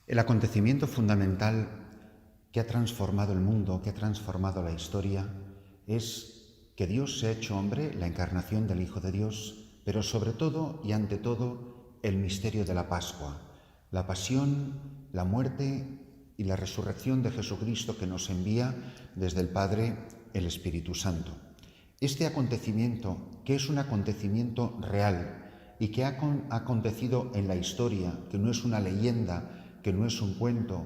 El acontecimiento fundamental que ha transformado el mundo, que ha transformado la historia, es que Dios se ha hecho hombre, la encarnación del Hijo de Dios, pero sobre todo y ante todo el misterio de la Pascua, la pasión, la muerte y la resurrección de Jesucristo que nos envía desde el Padre el Espíritu Santo. Este acontecimiento, que es un acontecimiento real y que ha acontecido en la historia, que no es una leyenda, que no es un cuento,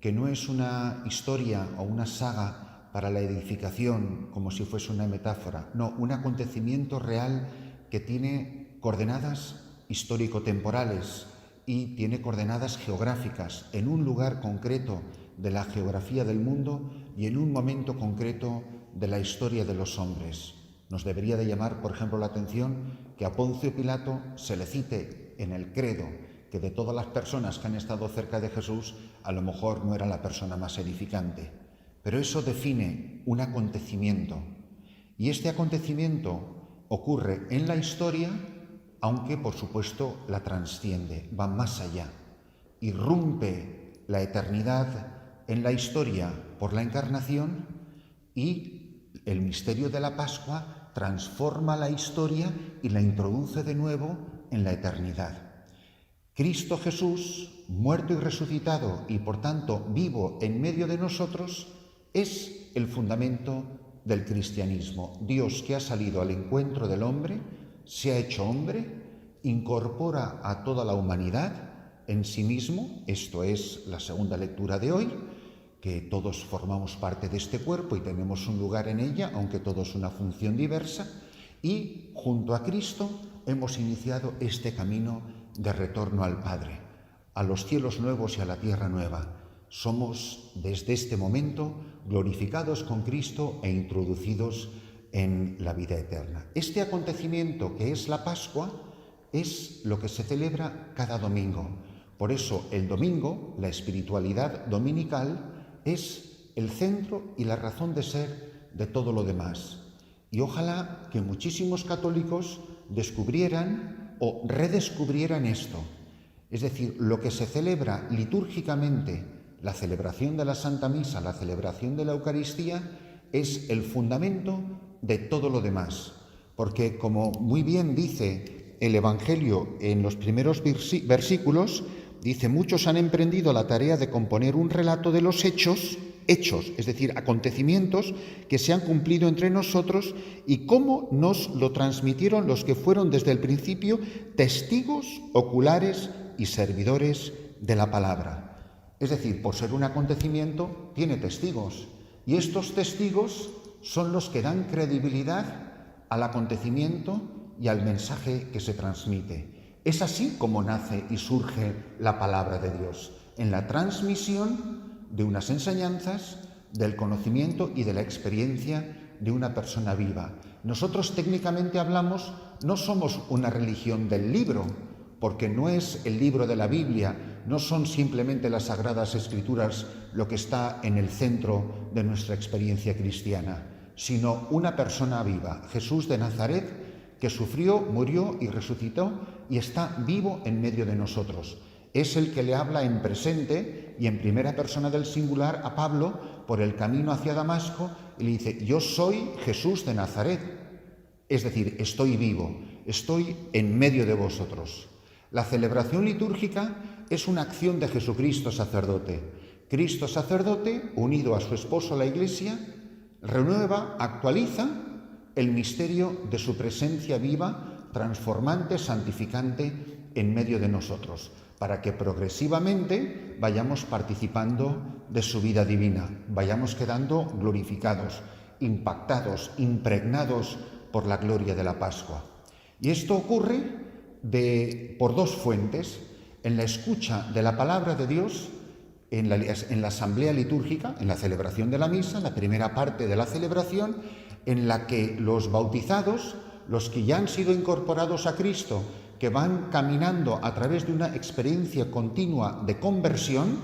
que no es una historia o una saga para la edificación como si fuese una metáfora, no, un acontecimiento real que tiene coordenadas histórico-temporales y tiene coordenadas geográficas en un lugar concreto de la geografía del mundo y en un momento concreto de la historia de los hombres. Nos debería de llamar, por ejemplo, la atención que a Poncio Pilato se le cite en el credo que de todas las personas que han estado cerca de Jesús, a lo mejor no era la persona más edificante. Pero eso define un acontecimiento. Y este acontecimiento ocurre en la historia, aunque por supuesto la trasciende, va más allá. Irrumpe la eternidad en la historia por la encarnación y el misterio de la Pascua transforma la historia y la introduce de nuevo en la eternidad. Cristo Jesús, muerto y resucitado y por tanto vivo en medio de nosotros, es el fundamento del cristianismo. Dios que ha salido al encuentro del hombre, se ha hecho hombre, incorpora a toda la humanidad en sí mismo, esto es la segunda lectura de hoy, que todos formamos parte de este cuerpo y tenemos un lugar en ella, aunque todos una función diversa, y junto a Cristo hemos iniciado este camino de retorno al Padre, a los cielos nuevos y a la tierra nueva. Somos desde este momento glorificados con Cristo e introducidos en la vida eterna. Este acontecimiento que es la Pascua es lo que se celebra cada domingo. Por eso el domingo, la espiritualidad dominical, es el centro y la razón de ser de todo lo demás. Y ojalá que muchísimos católicos descubrieran o redescubrieran esto, es decir, lo que se celebra litúrgicamente, la celebración de la Santa Misa, la celebración de la Eucaristía, es el fundamento de todo lo demás, porque como muy bien dice el Evangelio en los primeros versículos, dice: muchos han emprendido la tarea de componer un relato de los hechos, es decir, acontecimientos que se han cumplido entre nosotros y cómo nos lo transmitieron los que fueron desde el principio testigos oculares y servidores de la palabra. Es decir, por ser un acontecimiento, tiene testigos y estos testigos son los que dan credibilidad al acontecimiento y al mensaje que se transmite. Es así como nace y surge la palabra de Dios, en la transmisión de unas enseñanzas, del conocimiento y de la experiencia de una persona viva. Nosotros técnicamente hablamos, no somos una religión del libro, porque no es el libro de la Biblia, no son simplemente las Sagradas Escrituras lo que está en el centro de nuestra experiencia cristiana, sino una persona viva, Jesús de Nazaret, que sufrió, murió y resucitó y está vivo en medio de nosotros. Es el que le habla en presente y en primera persona del singular a Pablo por el camino hacia Damasco y le dice: yo soy Jesús de Nazaret, es decir, estoy vivo, estoy en medio de vosotros. La celebración litúrgica es una acción de Jesucristo sacerdote. Cristo sacerdote, unido a su esposo la Iglesia, renueva, actualiza el misterio de su presencia viva, transformante, santificante en medio de nosotros, para que progresivamente vayamos participando de su vida divina, vayamos quedando glorificados, impactados, impregnados por la gloria de la Pascua. Y esto ocurre por dos fuentes: en la escucha de la palabra de Dios, en la asamblea litúrgica, en la celebración de la misa, la primera parte de la celebración, en la que los bautizados, los que ya han sido incorporados a Cristo, que van caminando a través de una experiencia continua de conversión,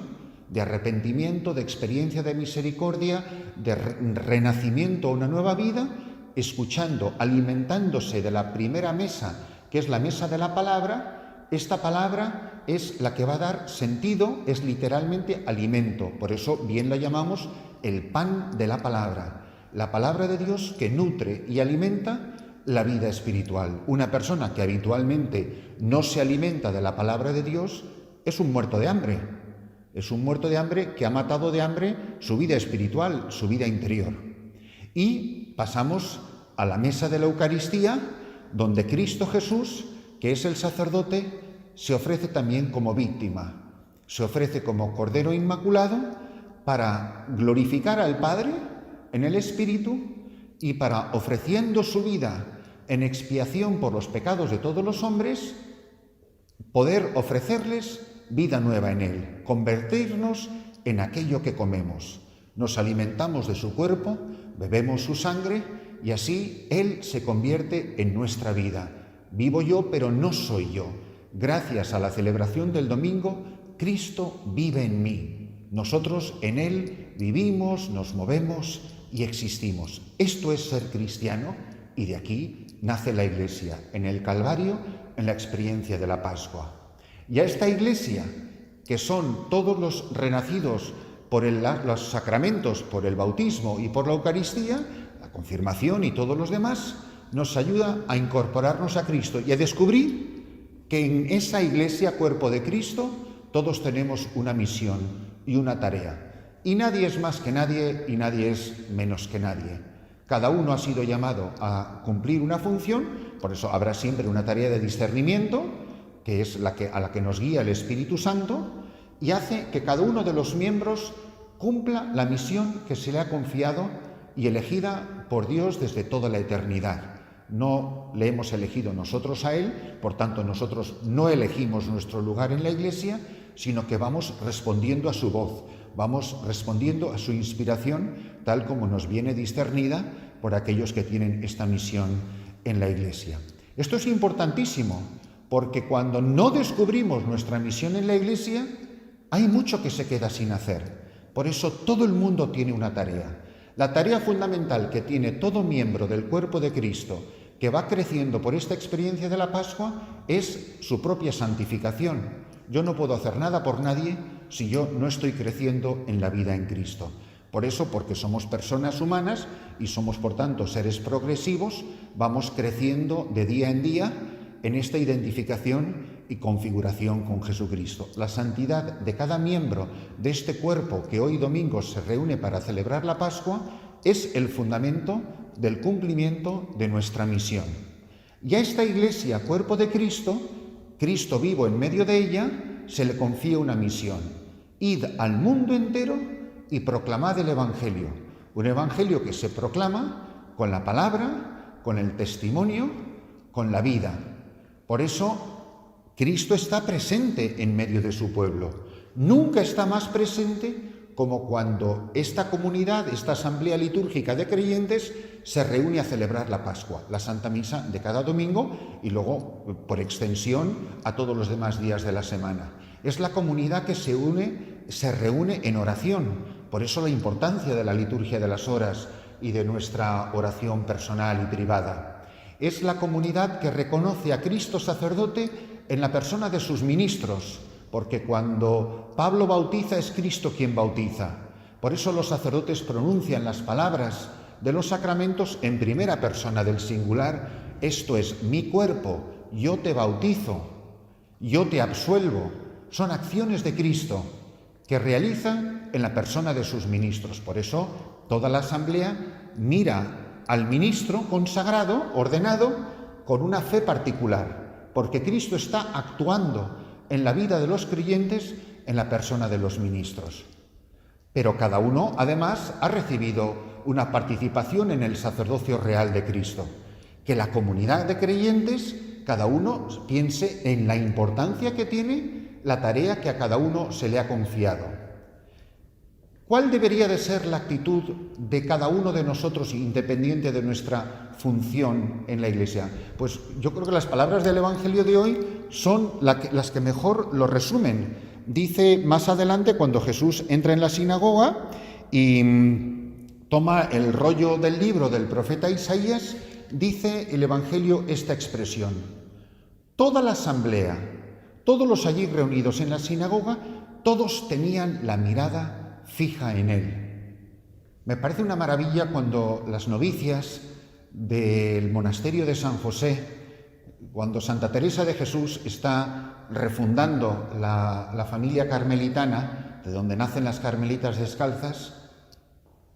de arrepentimiento, de experiencia de misericordia, de renacimiento a una nueva vida, escuchando, alimentándose de la primera mesa, que es la mesa de la palabra, esta palabra es la que va a dar sentido, es literalmente alimento. Por eso bien la llamamos el pan de la palabra de Dios que nutre y alimenta la vida espiritual. Una persona que habitualmente no se alimenta de la palabra de Dios es un muerto de hambre. Es un muerto de hambre que ha matado de hambre su vida espiritual, su vida interior. Y pasamos a la mesa de la Eucaristía, donde Cristo Jesús, que es el sacerdote, se ofrece también como víctima, se ofrece como Cordero Inmaculado para glorificar al Padre en el Espíritu y para, ofreciendo su vida en expiación por los pecados de todos los hombres, poder ofrecerles vida nueva en Él, convertirnos en aquello que comemos. Nos alimentamos de su cuerpo, bebemos su sangre y así Él se convierte en nuestra vida. Vivo yo, pero no soy yo. Gracias a la celebración del domingo, Cristo vive en mí. Nosotros en Él vivimos, nos movemos y existimos. Esto es ser cristiano y de aquí nace la Iglesia, en el Calvario, en la experiencia de la Pascua. Y a esta Iglesia, que son todos los renacidos por los sacramentos, por el bautismo y por la Eucaristía, la confirmación y todos los demás, nos ayuda a incorporarnos a Cristo y a descubrir que en esa Iglesia, cuerpo de Cristo, todos tenemos una misión y una tarea. Y nadie es más que nadie y nadie es menos que nadie. Cada uno ha sido llamado a cumplir una función, por eso habrá siempre una tarea de discernimiento, que es a la que nos guía el Espíritu Santo, y hace que cada uno de los miembros cumpla la misión que se le ha confiado y elegida por Dios desde toda la eternidad. No le hemos elegido nosotros a Él, por tanto nosotros no elegimos nuestro lugar en la Iglesia, sino que vamos respondiendo a su voz, vamos respondiendo a su inspiración, tal como nos viene discernida por aquellos que tienen esta misión en la Iglesia. Esto es importantísimo, porque cuando no descubrimos nuestra misión en la Iglesia, hay mucho que se queda sin hacer. Por eso todo el mundo tiene una tarea. La tarea fundamental que tiene todo miembro del cuerpo de Cristo, que va creciendo por esta experiencia de la Pascua, es su propia santificación. Yo no puedo hacer nada por nadie si yo no estoy creciendo en la vida en Cristo. Por eso, porque somos personas humanas y somos, por tanto, seres progresivos, vamos creciendo de día en día en esta identificación y configuración con Jesucristo. La santidad de cada miembro de este cuerpo que hoy domingo se reúne para celebrar la Pascua es el fundamento del cumplimiento de nuestra misión. Y a esta Iglesia, cuerpo de Cristo, Cristo vivo en medio de ella, se le confía una misión. Id al mundo entero y proclamad el Evangelio. Un Evangelio que se proclama con la palabra, con el testimonio, con la vida. Por eso, Cristo está presente en medio de su pueblo. Nunca está más presente como cuando esta comunidad, esta asamblea litúrgica de creyentes, se reúne a celebrar la Pascua, la Santa Misa de cada domingo y luego, por extensión, a todos los demás días de la semana. Es la comunidad que se reúne en oración. Por eso la importancia de la liturgia de las horas y de nuestra oración personal y privada. Es la comunidad que reconoce a Cristo sacerdote en la persona de sus ministros, porque cuando Pablo bautiza es Cristo quien bautiza. Por eso los sacerdotes pronuncian las palabras de los sacramentos en primera persona del singular. Esto es mi cuerpo, yo te bautizo, yo te absuelvo. Son acciones de Cristo que realiza en la persona de sus ministros. Por eso toda la asamblea mira al ministro consagrado, ordenado, con una fe particular, porque Cristo está actuando en la vida de los creyentes en la persona de los ministros. Pero cada uno, además, ha recibido una participación en el sacerdocio real de Cristo. Que la comunidad de creyentes, cada uno piense en la importancia que tiene la tarea que a cada uno se le ha confiado. ¿Cuál debería de ser la actitud de cada uno de nosotros, independiente de nuestra función en la Iglesia? Pues yo creo que las palabras del Evangelio de hoy son las que mejor lo resumen. Dice más adelante, cuando Jesús entra en la sinagoga y toma el rollo del libro del profeta Isaías, dice el Evangelio esta expresión: toda la asamblea, Todos los allí reunidos en la sinagoga, todos tenían la mirada fija en él. Me parece una maravilla cuando las novicias del monasterio de San José, cuando Santa Teresa de Jesús está refundando la familia carmelitana, de donde nacen las carmelitas descalzas,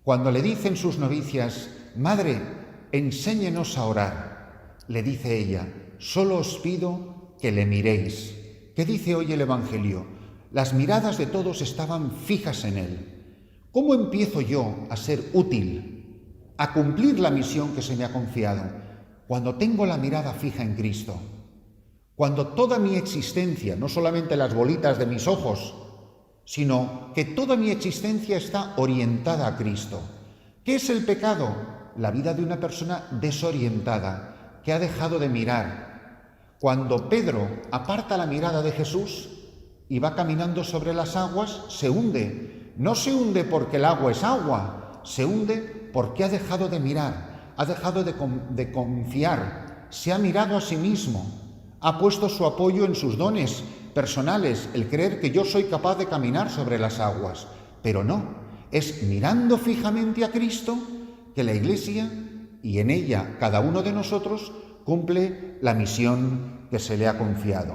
cuando le dicen sus novicias: «Madre, enséñenos a orar», le dice ella: «Solo os pido que le miréis». ¿Qué dice hoy el Evangelio? Las miradas de todos estaban fijas en él. ¿Cómo empiezo yo a ser útil, a cumplir la misión que se me ha confiado? Cuando tengo la mirada fija en Cristo. Cuando toda mi existencia, no solamente las bolitas de mis ojos, sino que toda mi existencia está orientada a Cristo. ¿Qué es el pecado? La vida de una persona desorientada, que ha dejado de mirar. Cuando Pedro aparta la mirada de Jesús y va caminando sobre las aguas, se hunde. No se hunde porque el agua es agua, se hunde porque ha dejado de mirar, ha dejado de confiar, se ha mirado a sí mismo, ha puesto su apoyo en sus dones personales, el creer que yo soy capaz de caminar sobre las aguas. Pero no, es mirando fijamente a Cristo que la Iglesia, y en ella cada uno de nosotros, cumple la misión que se le ha confiado.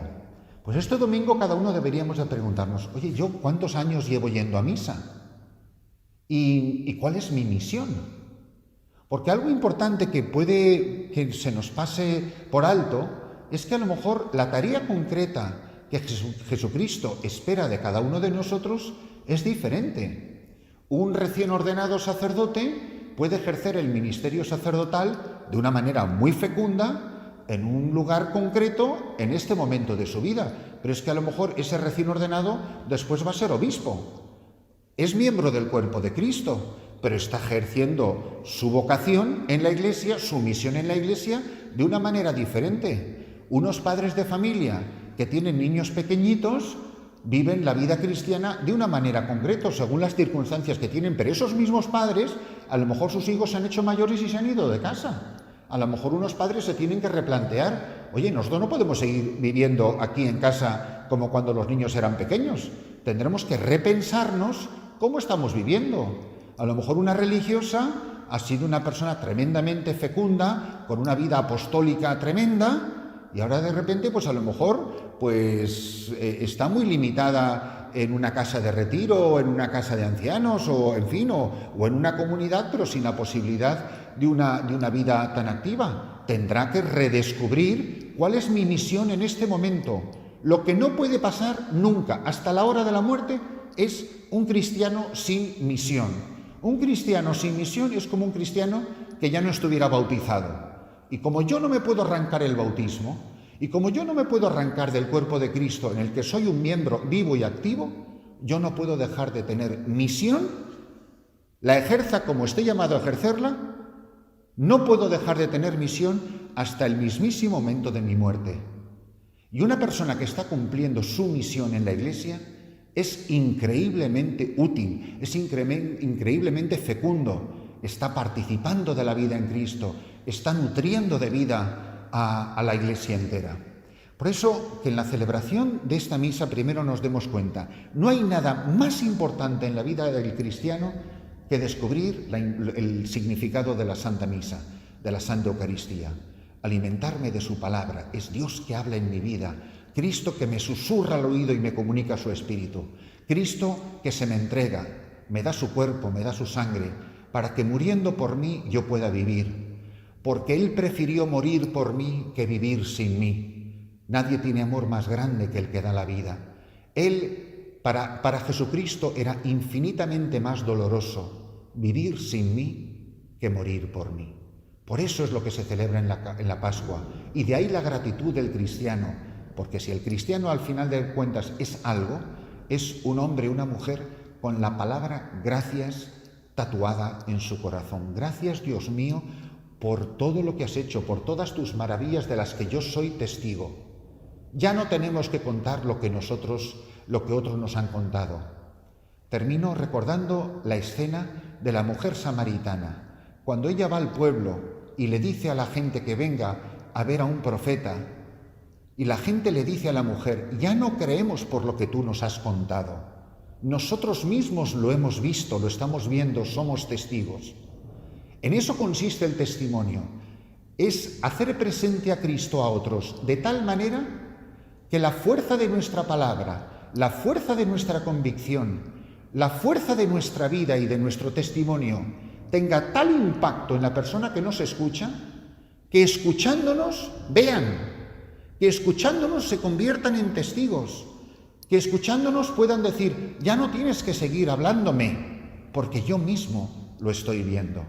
Pues este domingo cada uno deberíamos de preguntarnos: oye, ¿yo cuántos años llevo yendo a misa? ¿Y cuál es mi misión? Porque algo importante que puede que se nos pase por alto es que a lo mejor la tarea concreta que Jesucristo espera de cada uno de nosotros es diferente. Un recién ordenado sacerdote puede ejercer el ministerio sacerdotal de una manera muy fecunda en un lugar concreto en este momento de su vida, pero es que a lo mejor ese recién ordenado después va a ser obispo. Es miembro del cuerpo de Cristo, pero está ejerciendo su vocación en la Iglesia, su misión en la Iglesia, de una manera diferente. Unos padres de familia que tienen niños pequeñitos viven la vida cristiana de una manera concreta, según las circunstancias que tienen, pero esos mismos padres, a lo mejor sus hijos se han hecho mayores y se han ido de casa. A lo mejor unos padres se tienen que replantear: oye, nosotros no podemos seguir viviendo aquí en casa como cuando los niños eran pequeños. Tendremos que repensarnos cómo estamos viviendo. A lo mejor una religiosa ha sido una persona tremendamente fecunda, con una vida apostólica tremenda, y ahora de repente, pues a lo mejor está muy limitada en una casa de retiro, o en una casa de ancianos, o en fin, o en una comunidad, pero sin la posibilidad de una vida tan activa. Tendrá que redescubrir cuál es mi misión en este momento. Lo que no puede pasar nunca, hasta la hora de la muerte, es un cristiano sin misión. Un cristiano sin misión es como un cristiano que ya no estuviera bautizado. Y como yo no me puedo arrancar el bautismo, y como yo no me puedo arrancar del cuerpo de Cristo en el que soy un miembro vivo y activo, yo no puedo dejar de tener misión, la ejerza como esté llamado a ejercerla, no puedo dejar de tener misión hasta el mismísimo momento de mi muerte. Y una persona que está cumpliendo su misión en la Iglesia es increíblemente útil, es increíblemente fecundo, está participando de la vida en Cristo, está nutriendo de vida a la Iglesia entera. Por eso, que en la celebración de esta misa primero nos demos cuenta, no hay nada más importante en la vida del cristiano que descubrir el significado de la Santa Misa, de la Santa Eucaristía. Alimentarme de su palabra, es Dios que habla en mi vida, Cristo que me susurra al oído y me comunica su espíritu, Cristo que se me entrega, me da su cuerpo, me da su sangre, para que muriendo por mí yo pueda vivir, porque Él prefirió morir por mí que vivir sin mí. Nadie tiene amor más grande que el que da la vida. Él, para Jesucristo, era infinitamente más doloroso vivir sin mí que morir por mí. Por eso es lo que se celebra en la Pascua, y de ahí la gratitud del cristiano, porque si el cristiano al final de cuentas es algo, es un hombre, una mujer con la palabra gracias tatuada en su corazón. Gracias, Dios mío, por todo lo que has hecho, por todas tus maravillas de las que yo soy testigo. Ya no tenemos que contar lo que otros nos han contado. Termino recordando la escena de la mujer samaritana, cuando ella va al pueblo y le dice a la gente que venga a ver a un profeta, y la gente le dice a la mujer, ya no creemos por lo que tú nos has contado. Nosotros mismos lo hemos visto, lo estamos viendo, somos testigos. En eso consiste el testimonio. Es hacer presente a Cristo a otros de tal manera que la fuerza de nuestra palabra, la fuerza de nuestra convicción, la fuerza de nuestra vida y de nuestro testimonio tenga tal impacto en la persona que nos escucha, que escuchándonos vean, que escuchándonos se conviertan en testigos, que escuchándonos puedan decir, ya no tienes que seguir hablándome, porque yo mismo lo estoy viendo.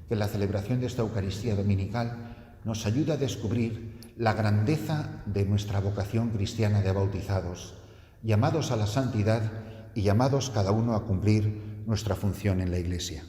Que la celebración de esta Eucaristía dominical nos ayude a descubrir la grandeza de nuestra vocación cristiana de bautizados, llamados a la santidad y llamados cada uno a cumplir nuestra función en la Iglesia.